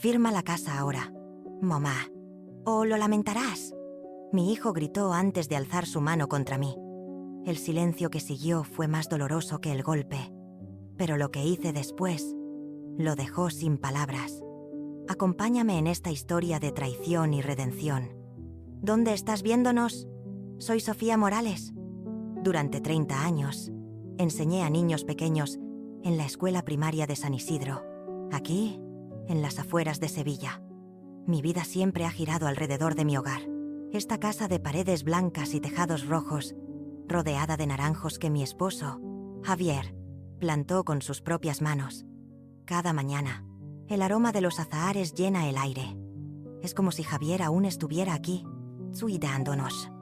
Firma la casa ahora, mamá, o lo lamentarás. Mi hijo gritó antes de alzar su mano contra mí. El silencio que siguió fue más doloroso que el golpe, pero lo que hice después lo dejó sin palabras. Acompáñame en esta historia de traición y redención. ¿Dónde estás viéndonos? Soy Sofía Morales. Durante 30 años, enseñé a niños pequeños en la escuela primaria de San Isidro, aquí, en las afueras de Sevilla. Mi vida siempre ha girado alrededor de mi hogar. Esta casa de paredes blancas y tejados rojos, rodeada de naranjos que mi esposo, Javier, plantó con sus propias manos. Cada mañana, el aroma de los azahares llena el aire. Es como si Javier aún estuviera aquí, cuidándonos.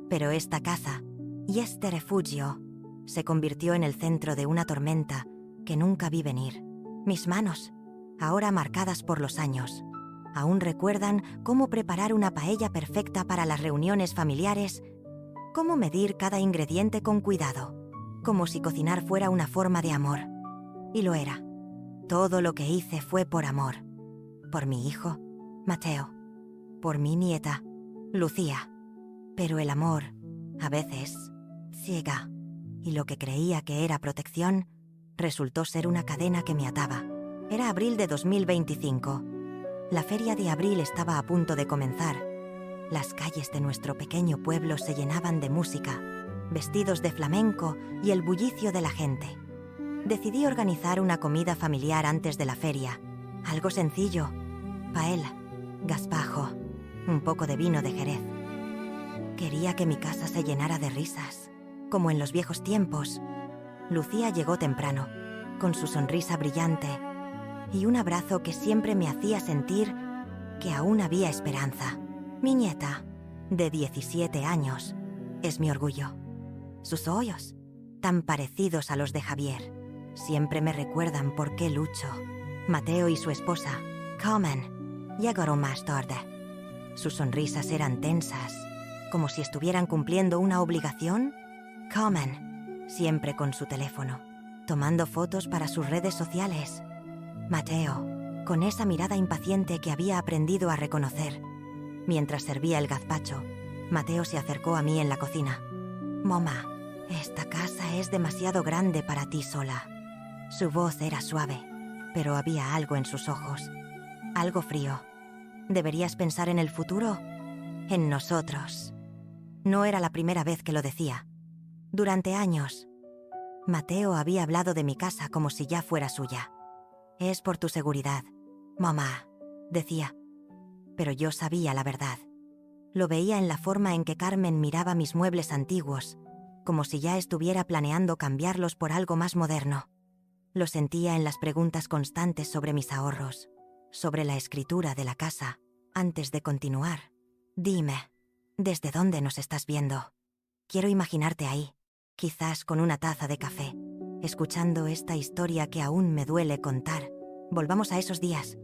Pero esta casa, y este refugio, se convirtió en el centro de una tormenta que nunca vi venir. Mis manos, ahora marcadas por los años, aún recuerdan cómo preparar una paella perfecta para las reuniones familiares, cómo medir cada ingrediente con cuidado, como si cocinar fuera una forma de amor. Y lo era. Todo lo que hice fue por amor. Por mi hijo, Mateo. Por mi nieta, Lucía. Pero el amor, a veces, ciega. Y lo que creía que era protección, resultó ser una cadena que me ataba. Era abril de 2025. La feria de abril estaba a punto de comenzar. Las calles de nuestro pequeño pueblo se llenaban de música, vestidos de flamenco y el bullicio de la gente. Decidí organizar una comida familiar antes de la feria. Algo sencillo: paella, gazpacho, un poco de vino de Jerez. Quería que mi casa se llenara de risas, como en los viejos tiempos. Lucía llegó temprano, con su sonrisa brillante y un abrazo que siempre me hacía sentir que aún había esperanza. Mi nieta, de 17 años, es mi orgullo. Sus ojos, tan parecidos a los de Javier, siempre me recuerdan por qué lucho. Mateo y su esposa, Carmen, llegaron más tarde. Sus sonrisas eran tensas, como si estuvieran cumpliendo una obligación. Carmen, siempre con su teléfono, tomando fotos para sus redes sociales. Mateo, con esa mirada impaciente que había aprendido a reconocer. Mientras servía el gazpacho, Mateo se acercó a mí en la cocina. «Mamá, esta casa es demasiado grande para ti sola». Su voz era suave, pero había algo en sus ojos. Algo frío. ¿Deberías pensar en el futuro? En nosotros. No era la primera vez que lo decía. Durante años, Mateo había hablado de mi casa como si ya fuera suya. «Es por tu seguridad, mamá», decía. Pero yo sabía la verdad. Lo veía en la forma en que Carmen miraba mis muebles antiguos, como si ya estuviera planeando cambiarlos por algo más moderno. Lo sentía en las preguntas constantes sobre mis ahorros, sobre la escritura de la casa. Antes de continuar, dime, ¿desde dónde nos estás viendo? Quiero imaginarte ahí, quizás con una taza de café, escuchando esta historia que aún me duele contar. Volvamos a esos días.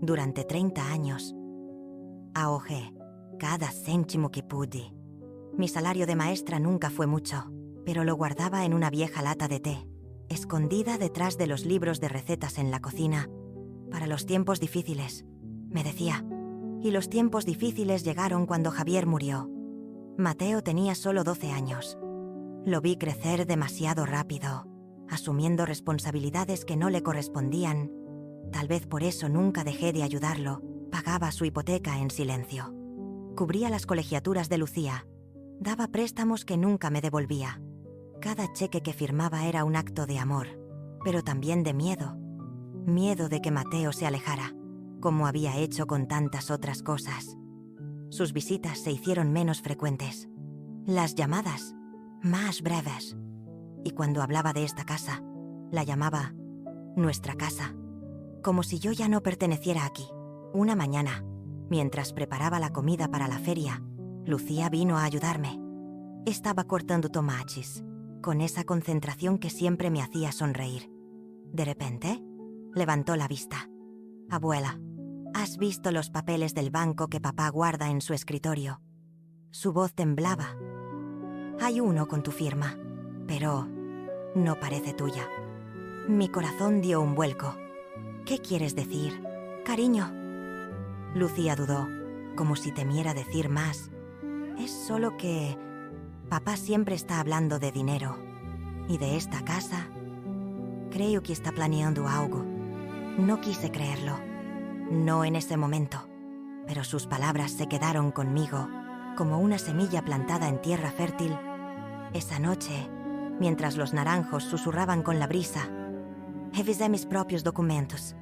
Durante 30 años, ahorré cada céntimo que pude. Mi salario de maestra nunca fue mucho, pero lo guardaba en una vieja lata de té, escondida detrás de los libros de recetas en la cocina. Para los tiempos difíciles, me decía. Y los tiempos difíciles llegaron cuando Javier murió. Mateo tenía solo 12 años. Lo vi crecer demasiado rápido, asumiendo responsabilidades que no le correspondían. Tal vez por eso nunca dejé de ayudarlo. Pagaba su hipoteca en silencio. Cubría las colegiaturas de Lucía. Daba préstamos que nunca me devolvía. Cada cheque que firmaba era un acto de amor, pero también de miedo. Miedo de que Mateo se alejara, como había hecho con tantas otras cosas. Sus visitas se hicieron menos frecuentes. Las llamadas, más breves. Y cuando hablaba de esta casa, la llamaba nuestra casa, como si yo ya no perteneciera aquí. Una mañana, mientras preparaba la comida para la feria, Lucía vino a ayudarme. Estaba cortando tomates, con esa concentración que siempre me hacía sonreír. De repente, levantó la vista. «Abuela, ¿has visto los papeles del banco que papá guarda en su escritorio?» Su voz temblaba. «Hay uno con tu firma, pero no parece tuya». Mi corazón dio un vuelco. «¿Qué quieres decir, cariño?» Lucía dudó, como si temiera decir más. Es solo que... papá siempre está hablando de dinero. Y de esta casa. Creo que está planeando algo. No quise creerlo. No en ese momento. Pero sus palabras se quedaron conmigo, como una semilla plantada en tierra fértil. Esa noche, mientras los naranjos susurraban con la brisa, revisé mis propios documentos.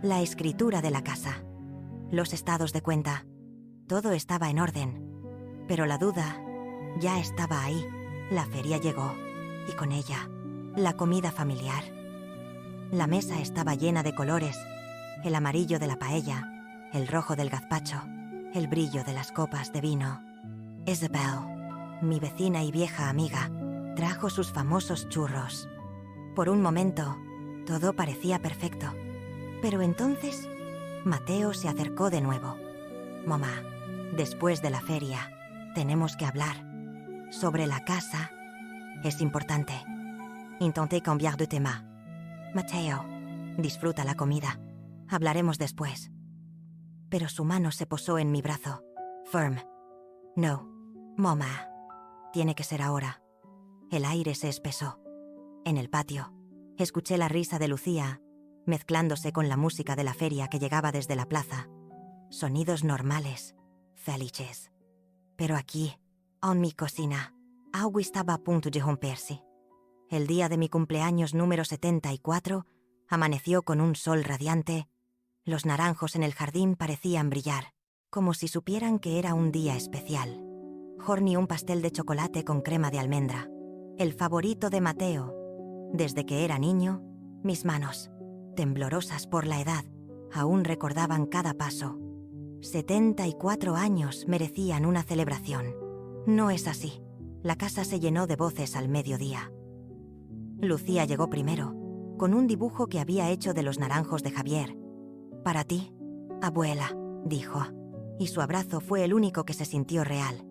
La escritura de la casa. Los estados de cuenta. Todo estaba en orden. Pero la duda ya estaba ahí. La feria llegó. Y con ella, la comida familiar. La mesa estaba llena de colores. El amarillo de la paella, el rojo del gazpacho, el brillo de las copas de vino. Isabel, mi vecina y vieja amiga, trajo sus famosos churros. Por un momento, todo parecía perfecto. Pero entonces, Mateo se acercó de nuevo. Mamá, después de la feria, tenemos que hablar. Sobre la casa, es importante. Intenté cambiar de tema. Mateo, disfruta la comida. Hablaremos después. Pero su mano se posó en mi brazo. Firm. No, mamá. Tiene que ser ahora. El aire se espesó. En el patio, escuché la risa de Lucía, mezclándose con la música de la feria que llegaba desde la plaza. Sonidos normales, felices. Pero aquí, en mi cocina, algo estaba a punto de romperse. El día de mi cumpleaños número 74, amaneció con un sol radiante. Los naranjos en el jardín parecían brillar, como si supieran que era un día especial. Horní un pastel de chocolate con crema de almendra, el favorito de Mateo. Desde que era niño, mis manos, temblorosas por la edad, aún recordaban cada paso. 74 años merecían una celebración. No es así. La casa se llenó de voces al mediodía. Lucía llegó primero, con un dibujo que había hecho de los naranjos de Javier. Para ti, abuela, dijo, y su abrazo fue el único que se sintió real.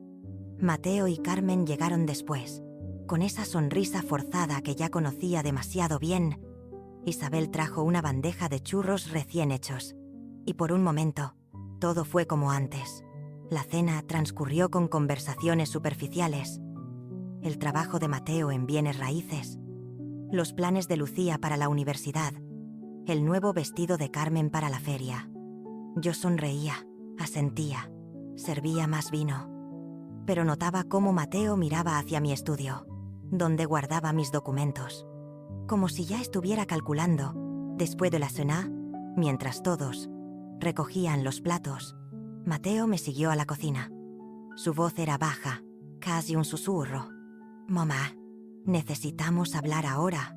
Mateo y Carmen llegaron después, con esa sonrisa forzada que ya conocía demasiado bien. Isabel trajo una bandeja de churros recién hechos, y por un momento, todo fue como antes. La cena transcurrió con conversaciones superficiales. El trabajo de Mateo en bienes raíces, los planes de Lucía para la universidad, el nuevo vestido de Carmen para la feria. Yo sonreía, asentía, servía más vino. Pero notaba cómo Mateo miraba hacia mi estudio, donde guardaba mis documentos. Como si ya estuviera calculando, después de la cena, mientras todos recogían los platos, Mateo me siguió a la cocina. Su voz era baja, casi un susurro. Mamá, necesitamos hablar ahora.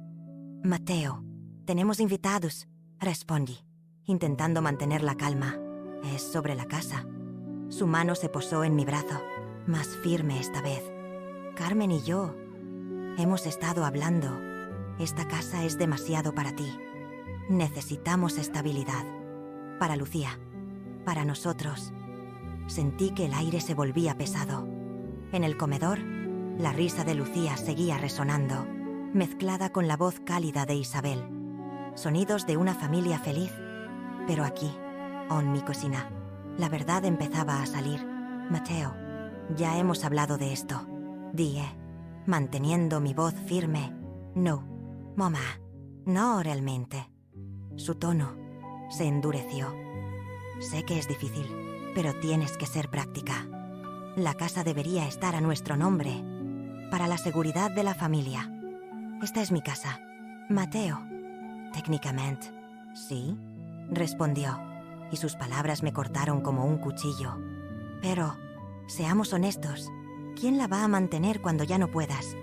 Mateo, tenemos invitados, respondí, intentando mantener la calma. Es sobre la casa. Su mano se posó en mi brazo, más firme esta vez. Carmen y yo hemos estado hablando. Esta casa es demasiado para ti. Necesitamos estabilidad. Para Lucía, para nosotros. Sentí que el aire se volvía pesado. En el comedor, la risa de Lucía seguía resonando, mezclada con la voz cálida de Isabel. Sonidos de una familia feliz. Pero aquí, en mi cocina, la verdad empezaba a salir. Mateo, ya hemos hablado de esto. Dije, manteniendo mi voz firme. No, mamá, no realmente. Su tono se endureció. Sé que es difícil, pero tienes que ser práctica. La casa debería estar a nuestro nombre, para la seguridad de la familia. Esta es mi casa. Mateo. Técnicamente, sí, respondió, y sus palabras me cortaron como un cuchillo. Pero, seamos honestos, ¿quién la va a mantener cuando ya no puedas?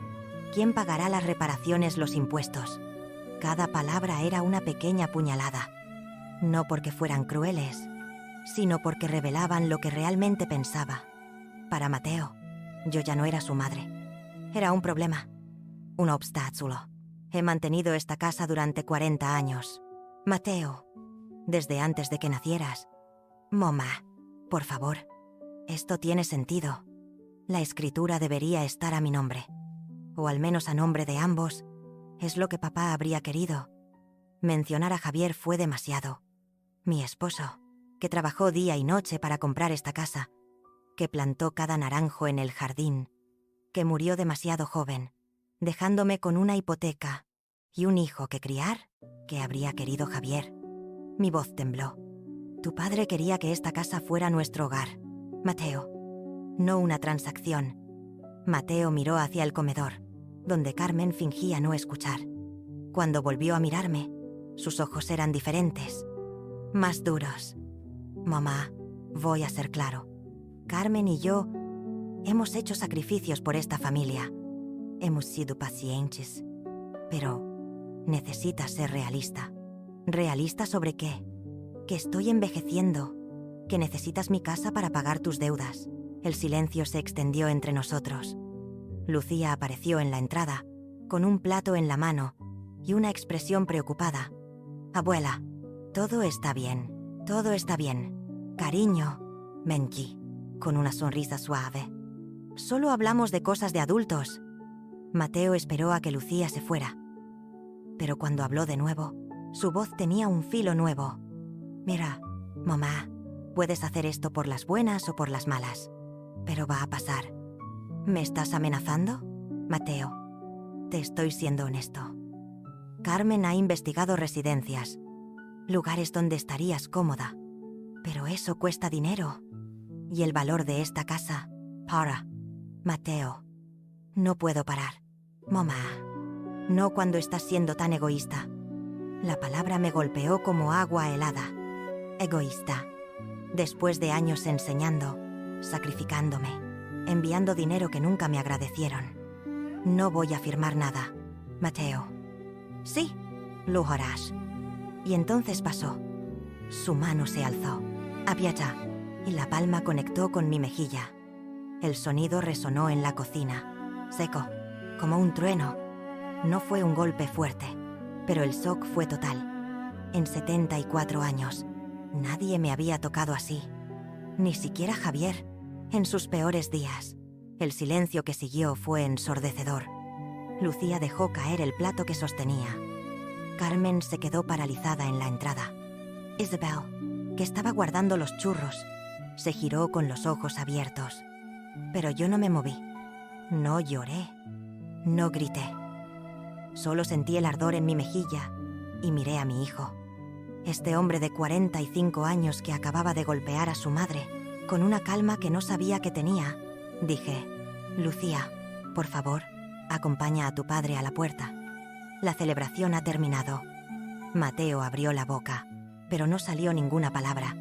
¿Quién pagará las reparaciones, los impuestos? Cada palabra era una pequeña puñalada. No porque fueran crueles, sino porque revelaban lo que realmente pensaba. Para Mateo, yo ya no era su madre. Era un problema, un obstáculo. He mantenido esta casa durante 40 años. Mateo, desde antes de que nacieras. Mamá, por favor, esto tiene sentido. La escritura debería estar a mi nombre. O al menos a nombre de ambos. Es lo que papá habría querido. Mencionar a Javier fue demasiado. Mi esposo. que trabajó día y noche para comprar esta casa, que plantó cada naranjo en el jardín, que murió demasiado joven, dejándome con una hipoteca y un hijo que criar, que habría querido Javier. Mi voz tembló. Tu padre quería que esta casa fuera nuestro hogar, Mateo, no una transacción. Mateo miró hacia el comedor, donde Carmen fingía no escuchar. Cuando volvió a mirarme, sus ojos eran diferentes, más duros. Mamá, voy a ser claro. Carmen y yo hemos hecho sacrificios por esta familia. Hemos sido pacientes. Pero necesitas ser realista. ¿Realista sobre qué? Que estoy envejeciendo. Que necesitas mi casa para pagar tus deudas. El silencio se extendió entre nosotros. Lucía apareció en la entrada, con un plato en la mano y una expresión preocupada. Abuela, todo está bien. Todo está bien. Cariño, Benji, con una sonrisa suave. Solo hablamos de cosas de adultos. Mateo esperó a que Lucía se fuera. Pero cuando habló de nuevo, su voz tenía un filo nuevo. Mira, mamá, puedes hacer esto por las buenas o por las malas, pero va a pasar. ¿Me estás amenazando, Mateo? Te estoy siendo honesto. Carmen ha investigado residencias, lugares donde estarías cómoda, pero eso cuesta dinero. Y el valor de esta casa, para. Mateo, no puedo parar. Mamá, no cuando estás siendo tan egoísta. La palabra me golpeó como agua helada. Egoísta. Después de años enseñando, sacrificándome, enviando dinero que nunca me agradecieron. No voy a firmar nada, Mateo. Sí, lo harás. Y entonces pasó. Su mano se alzó. Aprieta. Y la palma conectó con mi mejilla. El sonido resonó en la cocina. Seco, como un trueno. No fue un golpe fuerte, pero el shock fue total. En 74 años, nadie me había tocado así. Ni siquiera Javier, en sus peores días. El silencio que siguió fue ensordecedor. Lucía dejó caer el plato que sostenía. Carmen se quedó paralizada en la entrada. Isabel, que estaba guardando los churros, se giró con los ojos abiertos. Pero yo no me moví. No lloré. No grité. Solo sentí el ardor en mi mejilla y miré a mi hijo. Este hombre de 45 años que acababa de golpear a su madre, con una calma que no sabía que tenía, dije, Lucía, por favor, acompaña a tu padre a la puerta. La celebración ha terminado. Mateo abrió la boca, pero no salió ninguna palabra.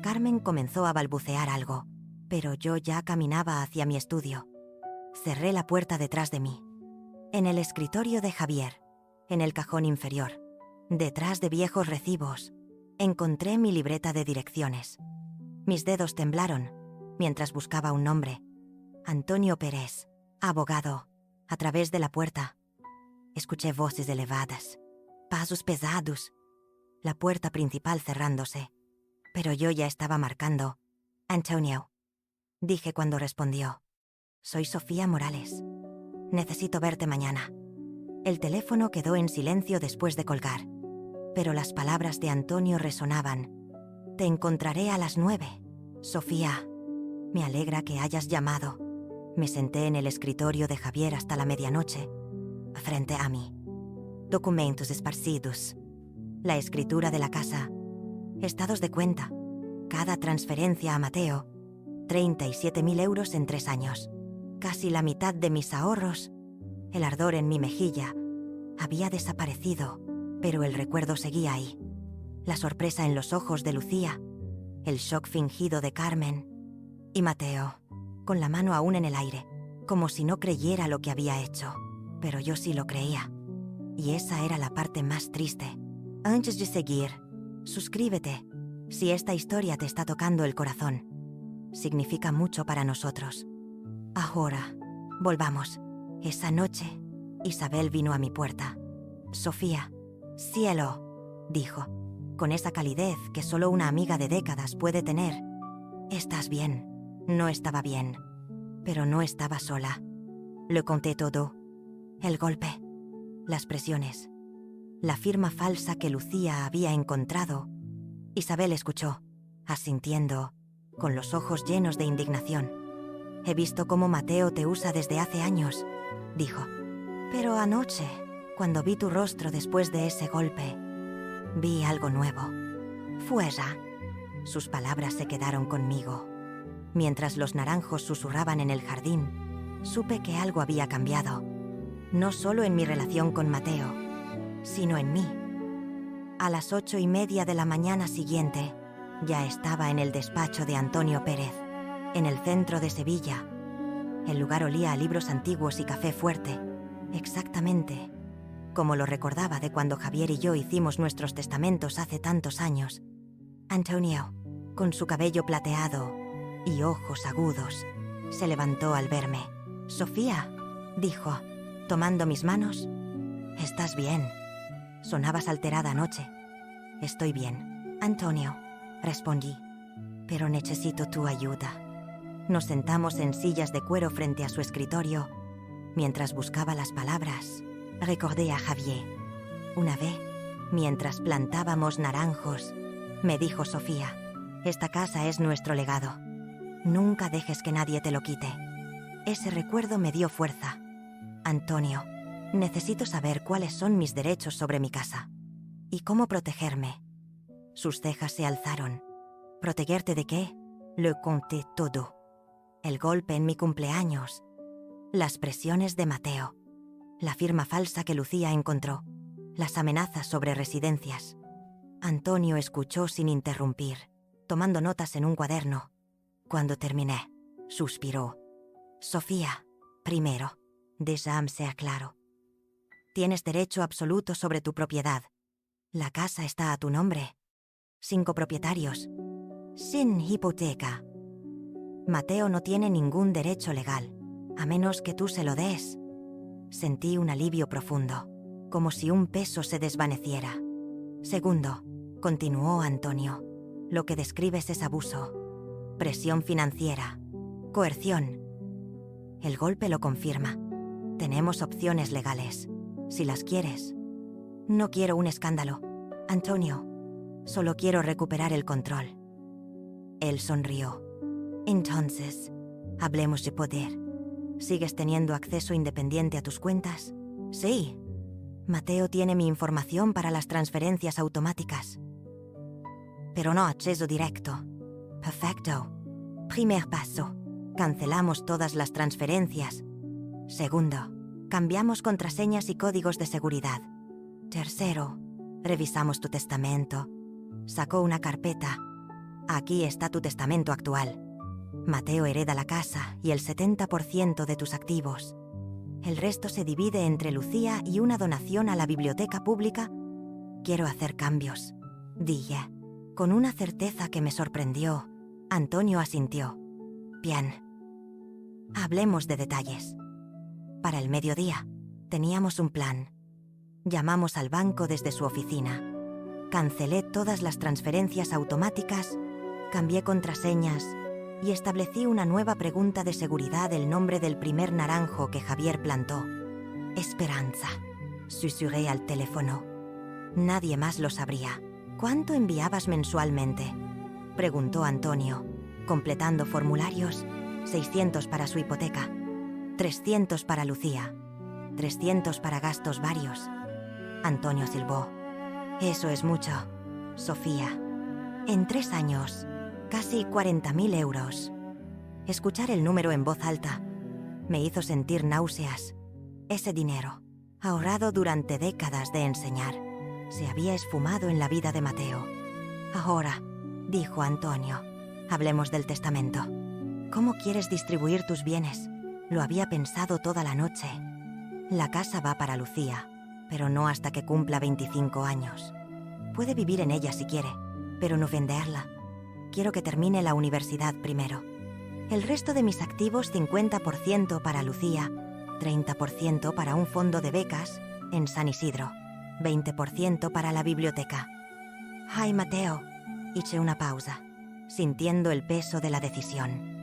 Carmen comenzó a balbucear algo, pero yo ya caminaba hacia mi estudio. Cerré la puerta detrás de mí. En el escritorio de Javier, en el cajón inferior, detrás de viejos recibos, encontré mi libreta de direcciones. Mis dedos temblaron mientras buscaba un nombre. Antonio Pérez, abogado. A través de la puerta, escuché voces elevadas, pasos pesados, la puerta principal cerrándose. Pero yo ya estaba marcando. Antonio, dije cuando respondió. Soy Sofía Morales. Necesito verte mañana. El teléfono quedó en silencio después de colgar, pero las palabras de Antonio resonaban. Te encontraré a las 9. Sofía, me alegra que hayas llamado. Me senté en el escritorio de Javier hasta la medianoche, frente a mí. Documentos esparcidos. La escritura de la casa. Estados de cuenta. Cada transferencia a Mateo. 37.000 euros en 3 años. Casi la mitad de mis ahorros. El ardor en mi mejilla había desaparecido, pero el recuerdo seguía ahí. La sorpresa en los ojos de Lucía. El shock fingido de Carmen. Y Mateo, con la mano aún en el aire, como si no creyera lo que había hecho. Pero yo sí lo creía. Y esa era la parte más triste. Antes de seguir, suscríbete si esta historia te está tocando el corazón. Significa mucho para nosotros. Ahora, volvamos. Esa noche, Isabel vino a mi puerta. Sofía, cielo, dijo, con esa calidez que solo una amiga de décadas puede tener. ¿Estás bien? No estaba bien, pero no estaba sola. Le conté todo. El golpe, las presiones, la firma falsa que Lucía había encontrado. Isabel escuchó. asintiendo, con los ojos llenos de indignación. «He visto cómo Mateo te usa desde hace años», dijo. «Pero anoche, cuando vi tu rostro después de ese golpe, vi algo nuevo. Fuera». Sus palabras se quedaron conmigo. Mientras los naranjos susurraban en el jardín, supe que algo había cambiado. No solo en mi relación con Mateo, sino en mí. A las 8:30 de la mañana siguiente, ya estaba en el despacho de Antonio Pérez, en el centro de Sevilla. El lugar olía a libros antiguos y café fuerte, exactamente como lo recordaba de cuando Javier y yo hicimos nuestros testamentos hace tantos años. Antonio, con su cabello plateado y ojos agudos, se levantó al verme. «Sofía», dijo, tomando mis manos. «¿Estás bien? Sonabas alterada anoche». «Estoy bien, Antonio», respondí, «pero necesito tu ayuda». Nos sentamos en sillas de cuero frente a su escritorio. Mientras buscaba las palabras, recordé a Javier. Una vez, mientras plantábamos naranjos, me dijo Sofía, «Esta casa es nuestro legado. Nunca dejes que nadie te lo quite». Ese recuerdo me dio fuerza. «Antonio, necesito saber cuáles son mis derechos sobre mi casa. ¿Y cómo protegerme?» Sus cejas se alzaron. «¿Protegerte de qué?» Le conté todo. El golpe en mi cumpleaños, las presiones de Mateo, la firma falsa que Lucía encontró, las amenazas sobre residencias. Antonio escuchó sin interrumpir, tomando notas en un cuaderno. Cuando terminé, suspiró. «Sofía, primero, déjame ser claro. Tienes derecho absoluto sobre tu propiedad. La casa está a tu nombre. Sin copropietarios. Sin hipoteca. Mateo no tiene ningún derecho legal, a menos que tú se lo des». Sentí un alivio profundo, como si un peso se desvaneciera. «Segundo», continuó Antonio, «lo que describes es abuso, presión financiera, coerción. El golpe lo confirma. Tenemos opciones legales, si las quieres». «No quiero un escándalo, Antonio. Solo quiero recuperar el control». Él sonrió. «Entonces, hablemos de poder. ¿Sigues teniendo acceso independiente a tus cuentas?» «Sí. Mateo tiene mi información para las transferencias automáticas». «Pero no acceso directo». «Perfecto. Primer paso. Cancelamos todas las transferencias. Segundo, cambiamos contraseñas y códigos de seguridad. Tercero, revisamos tu testamento». Sacó una carpeta. «Aquí está tu testamento actual. Mateo hereda la casa y el 70% de tus activos. El resto se divide entre Lucía y una donación a la biblioteca pública. Quiero hacer cambios», dije. Con una certeza que me sorprendió, Antonio asintió. «Bien. Hablemos de detalles». Para el mediodía, teníamos un plan. Llamamos al banco desde su oficina. Cancelé todas las transferencias automáticas, cambié contraseñas y establecí una nueva pregunta de seguridad el nombre del primer naranjo que Javier plantó. «Esperanza», susurré al teléfono. Nadie más lo sabría. «¿Cuánto enviabas mensualmente?», preguntó Antonio, completando formularios. 600 para su hipoteca, 300 para Lucía, 300 para gastos varios. Antonio silbó. «Eso es mucho, Sofía. En 3 años, casi 40.000 euros». Escuchar el número en voz alta me hizo sentir náuseas. Ese dinero, ahorrado durante décadas de enseñar, se había esfumado en la vida de Mateo. «Ahora», dijo Antonio, «hablemos del testamento. ¿Cómo quieres distribuir tus bienes?» Lo había pensado toda la noche. La casa va para Lucía, pero no hasta que cumpla 25 años. Puede vivir en ella si quiere, pero no venderla. Quiero que termine la universidad primero. El resto de mis activos, 50% para Lucía, 30% para un fondo de becas en San Isidro, 20% para la biblioteca. «Ay, Mateo», hice una pausa, sintiendo el peso de la decisión.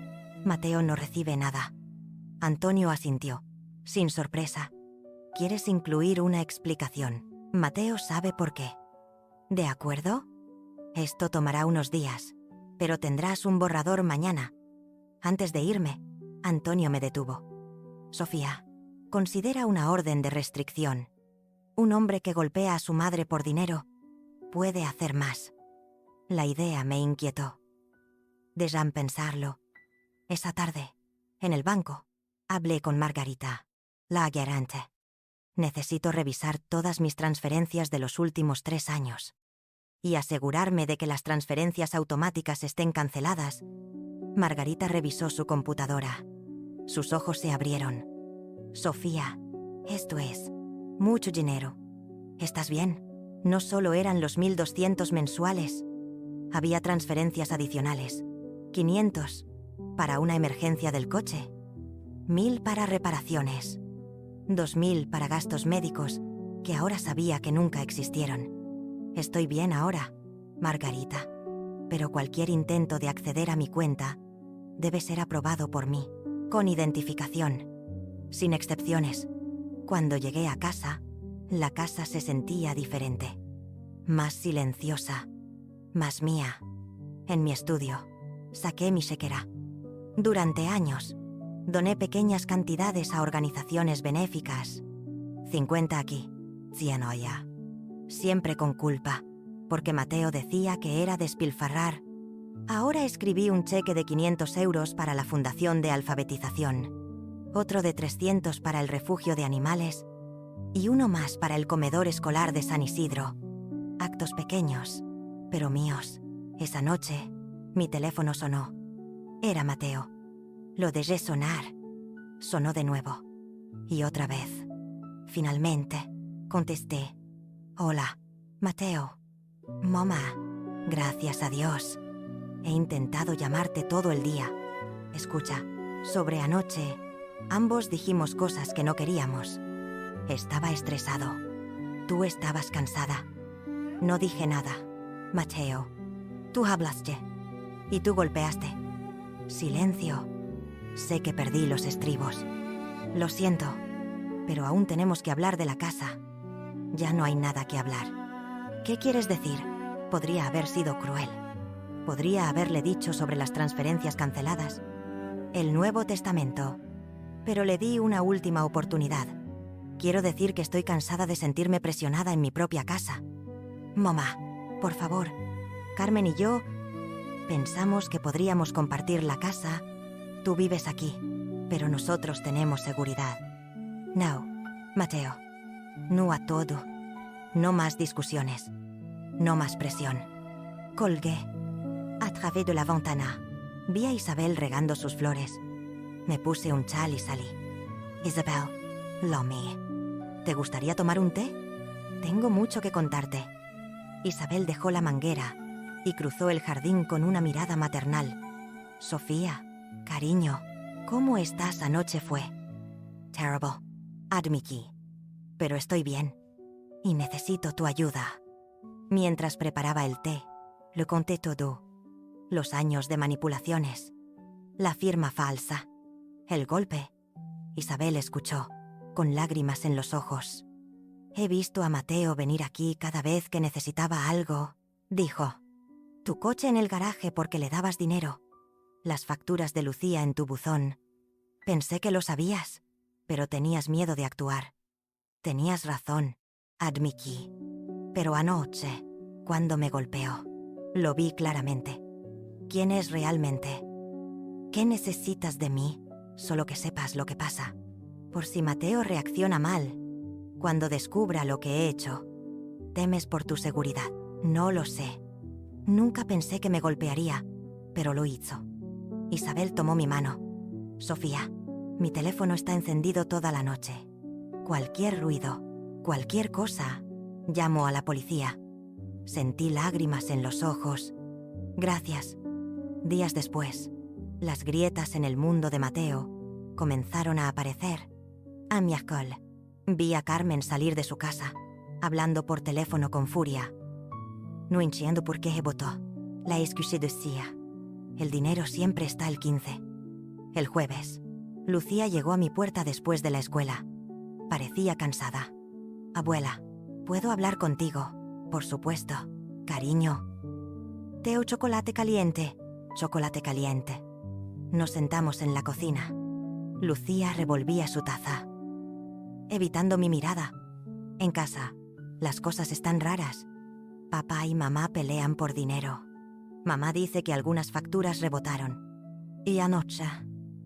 «Mateo no recibe nada». Antonio asintió, sin sorpresa. «¿Quieres incluir una explicación? Mateo sabe por qué». «¿De acuerdo? Esto tomará unos días, pero tendrás un borrador mañana. Antes de irme, Antonio me detuvo. Sofía, considera una orden de restricción. Un hombre que golpea a su madre por dinero puede hacer más. La idea me inquietó. Déjame pensarlo. Esa tarde, en el banco, hablé con Margarita, la gerente. Necesito revisar todas mis transferencias de los últimos 3 años. Y asegurarme de que las transferencias automáticas estén canceladas. Margarita revisó su computadora. Sus ojos se abrieron. Sofía, esto es mucho dinero. ¿Estás bien? No solo eran los 1.200 mensuales. Había transferencias adicionales. 500 para una emergencia del coche. 1.000 para reparaciones. 2.000 para gastos médicos, que ahora sabía que nunca existieron. Estoy bien ahora, Margarita, pero cualquier intento de acceder a mi cuenta debe ser aprobado por mí, con identificación, sin excepciones. Cuando llegué a casa, la casa se sentía diferente, más silenciosa, más mía. En mi estudio, saqué mi chequera. Durante años, doné pequeñas cantidades a organizaciones benéficas. 50 aquí, 100 allá. Siempre con culpa, porque Mateo decía que era despilfarrar. Ahora escribí un cheque de 500 euros para la Fundación de Alfabetización, otro de 300 para el refugio de animales y uno más para el comedor escolar de San Isidro. Actos pequeños, pero míos. Esa noche, mi teléfono sonó. Era Mateo. Lo dejé sonar. Sonó de nuevo. Y otra vez. Finalmente, contesté. Hola, Mateo. Mamá, gracias a Dios. He intentado llamarte todo el día. Escucha, sobre anoche, ambos dijimos cosas que no queríamos. Estaba estresado. Tú estabas cansada. No dije nada. Mateo, tú hablaste. Y tú golpeaste. Silencio. Sé que perdí los estribos. Lo siento, pero aún tenemos que hablar de la casa. Ya no hay nada que hablar. ¿Qué quieres decir? Podría haber sido cruel. Podría haberle dicho sobre las transferencias canceladas. El Nuevo Testamento. Pero le di una última oportunidad. Quiero decir que estoy cansada de sentirme presionada en mi propia casa. Mamá, por favor. Carmen y yo pensamos que podríamos compartir la casa. Tú vives aquí, pero nosotros tenemos seguridad. No, Mateo. No a todo. No más discusiones. No más presión. Colgué. A través de la ventana, vi a Isabel regando sus flores. Me puse un chal y salí. Isabel, lo amé. ¿Te gustaría tomar un té? Tengo mucho que contarte. Isabel dejó la manguera y cruzó el jardín con una mirada maternal. Sofía, cariño, ¿cómo estás? Anoche fue terrible, admití. Pero estoy bien y necesito tu ayuda. Mientras preparaba el té, le conté todo. Los años de manipulaciones, la firma falsa, el golpe. Isabel escuchó, con lágrimas en los ojos. He visto a Mateo venir aquí cada vez que necesitaba algo, dijo. Tu coche en el garaje porque le dabas dinero. Las facturas de Lucía en tu buzón. Pensé que lo sabías, pero tenías miedo de actuar. Tenías razón, admití. Pero anoche, cuando me golpeó, lo vi claramente. ¿Quién es realmente? ¿Qué necesitas de mí? Solo que sepas lo que pasa. Por si Mateo reacciona mal, cuando descubra lo que he hecho. Temes por tu seguridad. No lo sé. Nunca pensé que me golpearía, pero lo hizo. Isabel tomó mi mano. Sofía, mi teléfono está encendido toda la noche. Cualquier ruido, cualquier cosa, llamo a la policía. Sentí lágrimas en los ojos. Gracias. Días después, las grietas en el mundo de Mateo comenzaron a aparecer. A mi école, vi a Carmen salir de su casa, hablando por teléfono con furia. No entiendo por qué votó. La excusé decía. El dinero siempre está el 15. El jueves, Lucía llegó a mi puerta después de la escuela. Parecía cansada. Abuela, ¿puedo hablar contigo? Por supuesto, cariño. Té o chocolate caliente. chocolate caliente. Nos sentamos en la cocina. Lucía revolvía su taza, evitando mi mirada. En casa, las cosas están raras. Papá y mamá pelean por dinero. Mamá dice que algunas facturas rebotaron. Y anoche,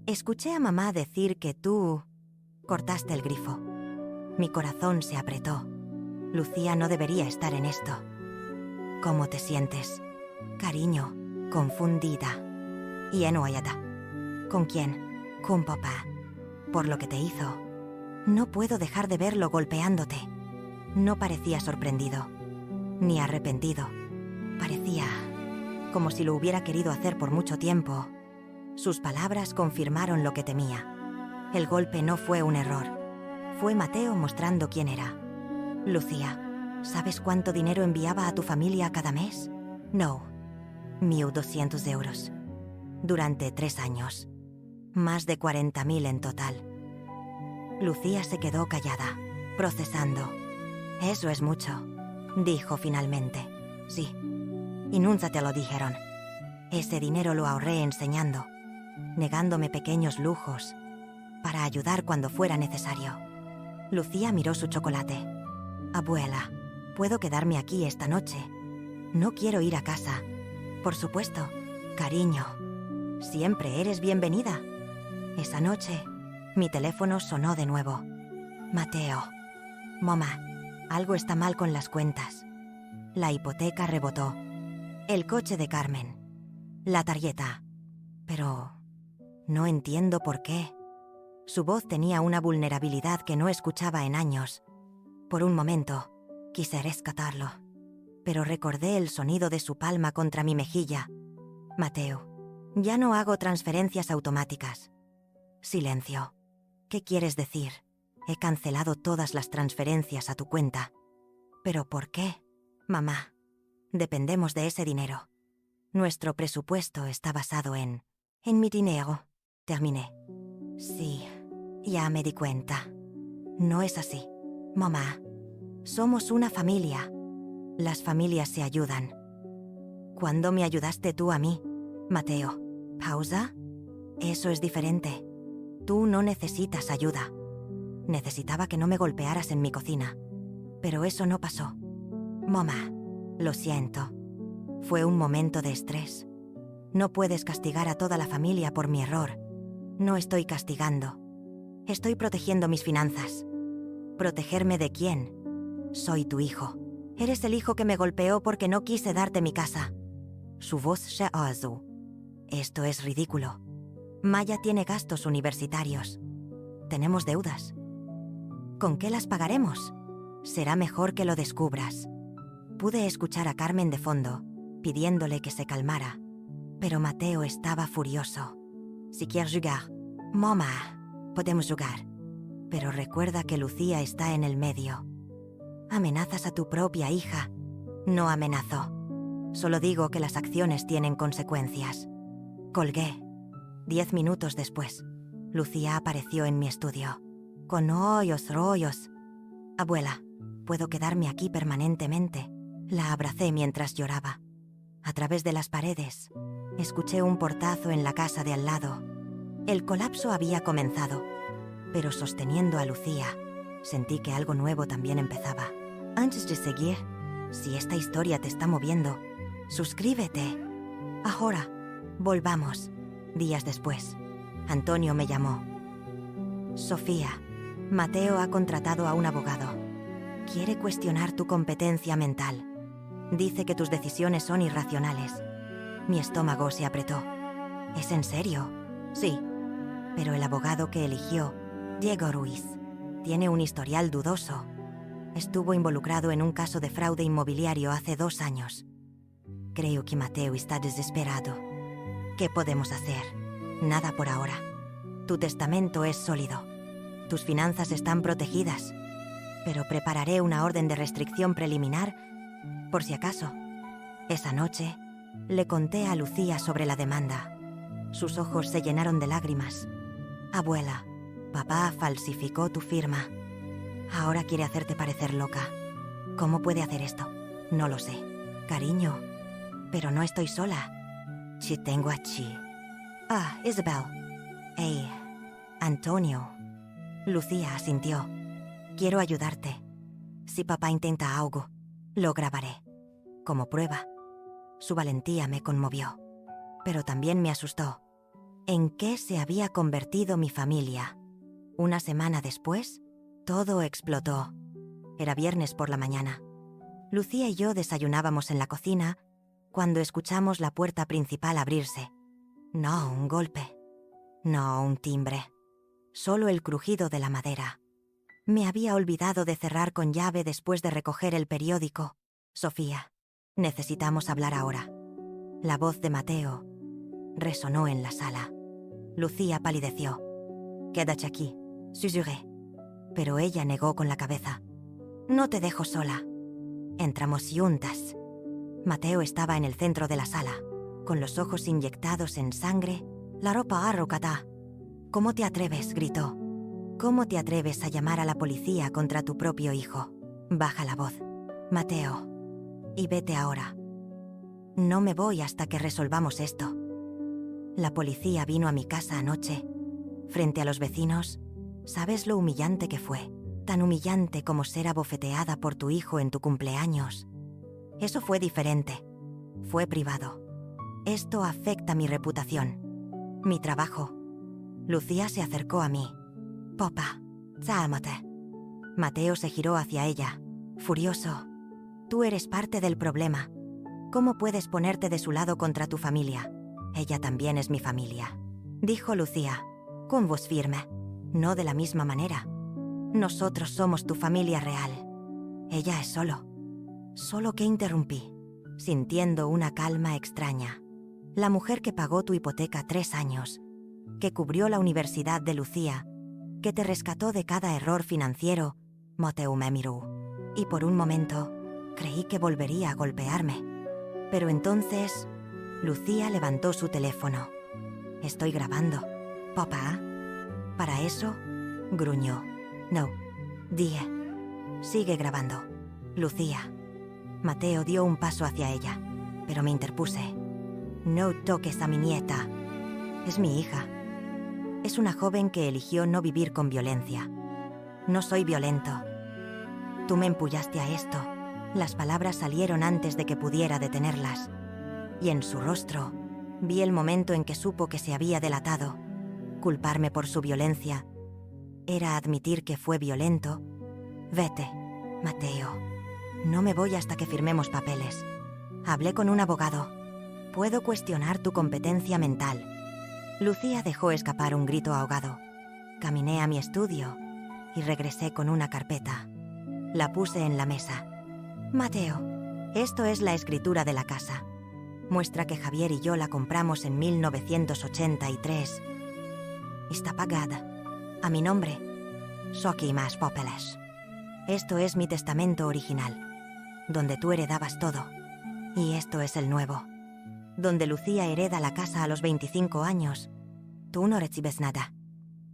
escuché a mamá decir que tú cortaste el grifo. Mi corazón se apretó. Lucía no debería estar en esto. ¿Cómo te sientes? Cariño, confundida y enojada. ¿Con quién? Con papá. Por lo que te hizo. No puedo dejar de verlo golpeándote. No parecía sorprendido, ni arrepentido. Parecía como si lo hubiera querido hacer por mucho tiempo. Sus palabras confirmaron lo que temía. El golpe no fue un error. Fue Mateo mostrando quién era. Lucía, ¿sabes cuánto dinero enviaba a tu familia cada mes? No. 1.200 euros. Durante 3 años. Más de 40.000 en total. Lucía se quedó callada, procesando. Eso es mucho, dijo finalmente. Sí. Y nunca te lo dijeron. Ese dinero lo ahorré enseñando, negándome pequeños lujos, para ayudar cuando fuera necesario. Lucía miró su chocolate. Abuela, ¿puedo quedarme aquí esta noche? No quiero ir a casa. Por supuesto, cariño. Siempre eres bienvenida. Esa noche, mi teléfono sonó de nuevo. Mateo. Mamá, algo está mal con las cuentas. La hipoteca rebotó. El coche de Carmen. La tarjeta. Pero no entiendo por qué. Su voz tenía una vulnerabilidad que no escuchaba en años. Por un momento, quise rescatarlo. Pero recordé el sonido de su palma contra mi mejilla. Mateo, ya no hago transferencias automáticas. Silencio. ¿Qué quieres decir? He cancelado todas las transferencias a tu cuenta. ¿Pero por qué? Mamá, dependemos de ese dinero. Nuestro presupuesto está basado en mi dinero. Terminé. Sí, ya me di cuenta. No es así. Mamá, somos una familia. Las familias se ayudan. ¿Cuándo me ayudaste tú a mí? Mateo. ¿Pausa? Eso es diferente. Tú no necesitas ayuda. Necesitaba que no me golpearas en mi cocina. Pero eso no pasó. Mamá, lo siento. Fue un momento de estrés. No puedes castigar a toda la familia por mi error. No estoy castigando. Estoy protegiendo mis finanzas. ¿Protegerme de quién? Soy tu hijo. Eres el hijo que me golpeó porque no quise darte mi casa. Su voz se ahogó. Esto es ridículo. Maya tiene gastos universitarios. Tenemos deudas. ¿Con qué las pagaremos? Será mejor que lo descubras. Pude escuchar a Carmen de fondo, pidiéndole que se calmara. Pero Mateo estaba furioso. Si quieres jugar. Mamá, podemos jugar. Pero recuerda que Lucía está en el medio. Amenazas a tu propia hija. No amenazo. Solo digo que las acciones tienen consecuencias. Colgué. 10 minutos después, Lucía apareció en mi estudio. Con rollos. Abuela, ¿puedo quedarme aquí permanentemente? La abracé mientras lloraba. A través de las paredes, escuché un portazo en la casa de al lado. El colapso había comenzado, pero sosteniendo a Lucía, sentí que algo nuevo también empezaba. Antes de seguir, si esta historia te está moviendo, suscríbete. Ahora, volvamos. Días después, Antonio me llamó. Sofía, Mateo ha contratado a un abogado. Quiere cuestionar tu competencia mental. Dice que tus decisiones son irracionales. Mi estómago se apretó. ¿Es en serio? Sí. Pero el abogado que eligió, Diego Ruiz, tiene un historial dudoso. Estuvo involucrado en un caso de fraude inmobiliario hace 2 años. Creo que Mateo está desesperado. ¿Qué podemos hacer? Nada por ahora. Tu testamento es sólido. Tus finanzas están protegidas. Pero prepararé una orden de restricción preliminar, por si acaso. Esa noche, le conté a Lucía sobre la demanda. Sus ojos se llenaron de lágrimas. Abuela, papá falsificó tu firma. Ahora quiere hacerte parecer loca. ¿Cómo puede hacer esto? No lo sé. Cariño, pero no estoy sola. Ci tengo aquí. Ah, Isabel. Hey, Antonio. Lucía asintió. Quiero ayudarte. Si papá intenta algo, lo grabaré. Como prueba. Su valentía me conmovió. Pero también me asustó. ¿En qué se había convertido mi familia? Una semana después, todo explotó. Era viernes por la mañana. Lucía y yo desayunábamos en la cocina cuando escuchamos la puerta principal abrirse. No un golpe. No un timbre. Solo el crujido de la madera. Me había olvidado de cerrar con llave después de recoger el periódico. Sofía, necesitamos hablar ahora. La voz de Mateo resonó en la sala. Lucía palideció. Quédate aquí, susurré. Pero ella negó con la cabeza. No te dejo sola. Entramos juntas. Mateo estaba en el centro de la sala, con los ojos inyectados en sangre, la ropa arrugada. ¿Cómo te atreves?, gritó. ¿Cómo te atreves a llamar a la policía contra tu propio hijo? Baja la voz. Mateo. Y vete ahora. No me voy hasta que resolvamos esto. La policía vino a mi casa anoche. Frente a los vecinos, ¿sabes lo humillante que fue? Tan humillante como ser abofeteada por tu hijo en tu cumpleaños. Eso fue diferente. Fue privado. Esto afecta mi reputación. Mi trabajo. Lucía se acercó a mí. Papá, cálmate. Mateo se giró hacia ella, furioso. Tú eres parte del problema. ¿Cómo puedes ponerte de su lado contra tu familia? Ella también es mi familia, dijo Lucía, con voz firme. No de la misma manera. Nosotros somos tu familia real. Ella es solo. Solo que interrumpí, sintiendo una calma extraña. La mujer que pagó tu hipoteca 3 años, que cubrió la universidad de Lucía, que te rescató de cada error financiero, Mateo me miró. Y por un momento, creí que volvería a golpearme. Pero entonces, Lucía levantó su teléfono. Estoy grabando. Papá. ¿Para eso? Gruñó. No. Dije. Sigue grabando. Lucía. Mateo dio un paso hacia ella, pero me interpuse. No toques a mi nieta. Es mi hija. Es una joven que eligió no vivir con violencia. No soy violento. Tú me empujaste a esto. Las palabras salieron antes de que pudiera detenerlas. Y en su rostro, vi el momento en que supo que se había delatado. Culparme por su violencia era admitir que fue violento. Vete, Mateo. No me voy hasta que firmemos papeles. Hablé con un abogado. Puedo cuestionar tu competencia mental. Lucía dejó escapar un grito ahogado. Caminé a mi estudio y regresé con una carpeta. La puse en la mesa. Mateo, esto es la escritura de la casa. Muestra que Javier y yo la compramos en 1983. Está pagada. A mi nombre. Soki más papeles. Esto es mi testamento original, donde tú heredabas todo. Y esto es el nuevo, donde Lucía hereda la casa a los 25 años. Tú no recibes nada.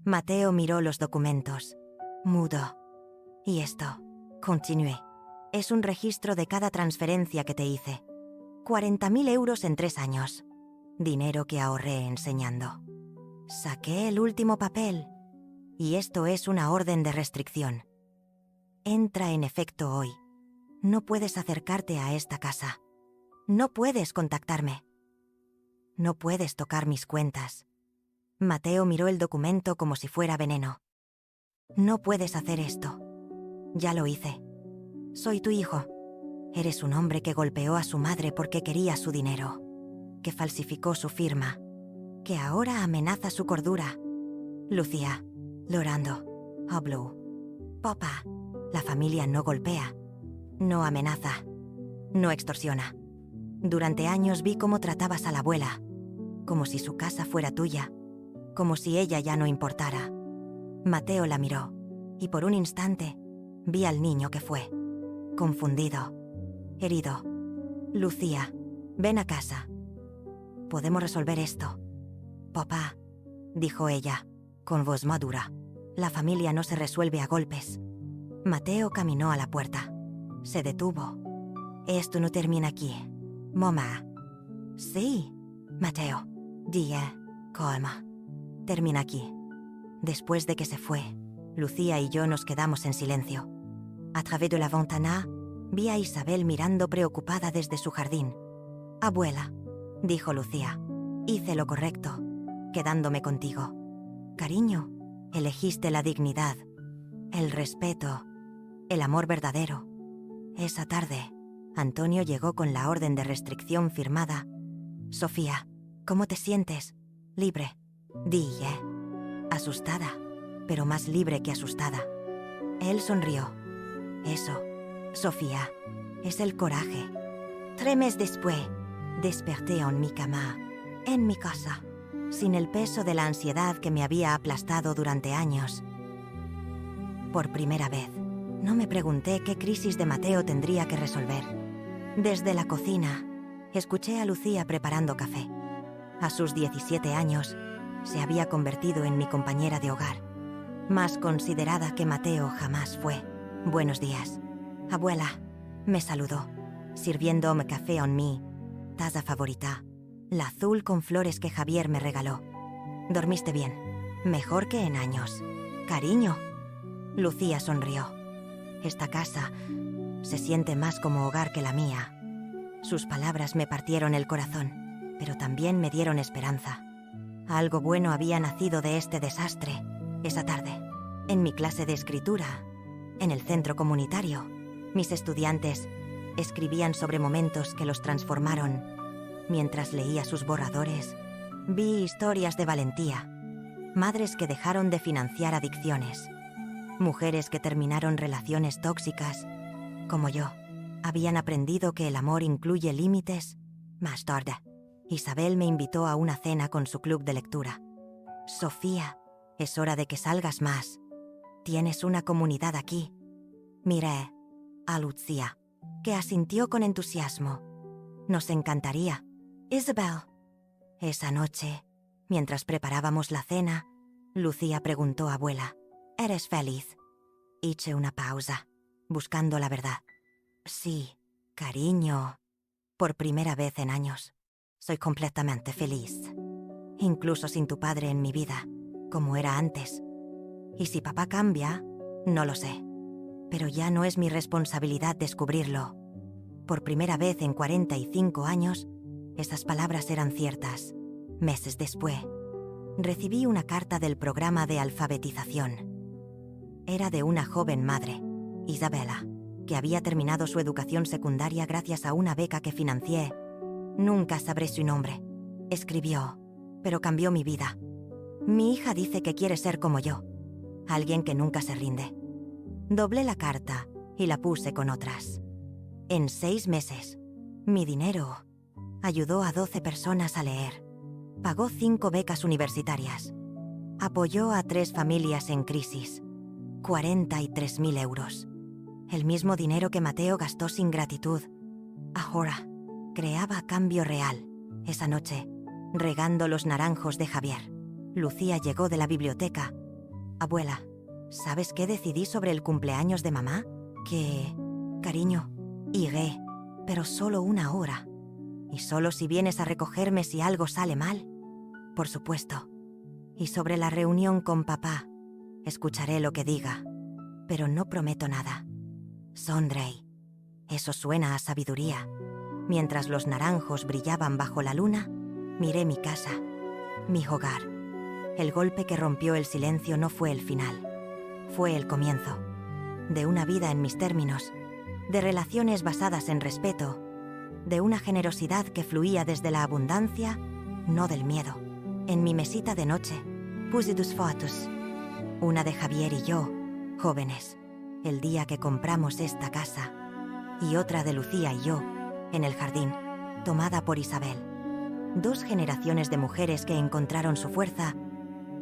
Mateo miró los documentos. Mudo. Y esto, continué, es un registro de cada transferencia que te hice. 40.000 euros en 3 años. Dinero que ahorré enseñando. Saqué el último papel. Y esto es una orden de restricción. Entra en efecto hoy. No puedes acercarte a esta casa. No puedes contactarme. No puedes tocar mis cuentas. Mateo miró el documento como si fuera veneno. No puedes hacer esto. Ya lo hice. Soy tu hijo. Eres un hombre que golpeó a su madre porque quería su dinero, que falsificó su firma, que ahora amenaza su cordura. Lucía, llorando, habló. Papá, la familia no golpea, no amenaza, no extorsiona. Durante años vi cómo tratabas a la abuela, como si su casa fuera tuya, como si ella ya no importara. Mateo la miró, y por un instante vi al niño que fue, confundido, herido. Lucía, ven a casa. Podemos resolver esto. Papá, dijo ella, con voz madura. La familia no se resuelve a golpes. Mateo caminó a la puerta. Se detuvo. Esto no termina aquí. Mamá. Sí, Mateo, dije, calma. Termina aquí. Después de que se fue, Lucía y yo nos quedamos en silencio. A través de la ventana, vi a Isabel mirando preocupada desde su jardín. Abuela, dijo Lucía, hice lo correcto, quedándome contigo. Cariño, elegiste la dignidad, el respeto, el amor verdadero. Esa tarde, Antonio llegó con la orden de restricción firmada. Sofía, ¿cómo te sientes? Libre, dije. Asustada, pero más libre que asustada. Él sonrió. Eso, Sofía, es el coraje. 3 meses después, desperté en mi cama, en mi casa, sin el peso de la ansiedad que me había aplastado durante años. Por primera vez, no me pregunté qué crisis de Mateo tendría que resolver. Desde la cocina, escuché a Lucía preparando café. A sus 17 años, se había convertido en mi compañera de hogar, más considerada que Mateo jamás fue. Buenos días. Abuela, me saludó, sirviéndome café en mi taza favorita, la azul con flores que Javier me regaló. ¿Dormiste bien? Mejor que en años. Cariño. Lucía sonrió. Esta casa se siente más como hogar que la mía. Sus palabras me partieron el corazón, pero también me dieron esperanza. Algo bueno había nacido de este desastre. Esa tarde, en mi clase de escritura, en el centro comunitario, mis estudiantes escribían sobre momentos que los transformaron. Mientras leía sus borradores, vi historias de valentía. Madres que dejaron de financiar adicciones. Mujeres que terminaron relaciones tóxicas. Como yo, habían aprendido que el amor incluye límites. Más tarde, Isabel me invitó a una cena con su club de lectura. Sofía, es hora de que salgas más. Tienes una comunidad aquí. Miré a Lucía, que asintió con entusiasmo. Nos encantaría. Isabel. Esa noche, mientras preparábamos la cena, Lucía preguntó a abuela, ¿eres feliz? Hice una pausa, buscando la verdad. Sí, cariño. Por primera vez en años, soy completamente feliz. Incluso sin tu padre en mi vida, como era antes. Y si papá cambia, no lo sé. Pero ya no es mi responsabilidad descubrirlo. Por primera vez en 45 años, esas palabras eran ciertas. Meses después, recibí una carta del programa de alfabetización. Era de una joven madre, Isabela, que había terminado su educación secundaria gracias a una beca que financié. Nunca sabré su nombre. Escribió, pero cambió mi vida. Mi hija dice que quiere ser como yo, alguien que nunca se rinde. Doblé la carta y la puse con otras. En 6 meses, mi dinero ayudó a 12 personas a leer. Pagó 5 becas universitarias. Apoyó a 3 familias en crisis. 43.000 euros. El mismo dinero que Mateo gastó sin gratitud. Ahora, creaba cambio real. Esa noche, regando los naranjos de Javier, Lucía llegó de la biblioteca. Abuela, ¿sabes qué decidí sobre el cumpleaños de mamá? Que, cariño, iré, pero solo 1 hora. Y solo si vienes a recogerme si algo sale mal. Por supuesto. Y sobre la reunión con papá, escucharé lo que diga, pero no prometo nada. Sonreí. Eso suena a sabiduría. Mientras los naranjos brillaban bajo la luna, miré mi casa, mi hogar. El golpe que rompió el silencio no fue el final. Fue el comienzo. De una vida en mis términos. De relaciones basadas en respeto. De una generosidad que fluía desde la abundancia, no del miedo. En mi mesita de noche, puse 2 fotos. Una de Javier y yo, jóvenes, el día que compramos esta casa. Y otra de Lucía y yo, en el jardín, tomada por Isabel. 2 generaciones de mujeres que encontraron su fuerza,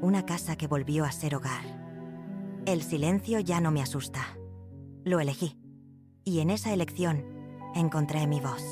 una casa que volvió a ser hogar. El silencio ya no me asusta. Lo elegí. Y en esa elección, encontré mi voz.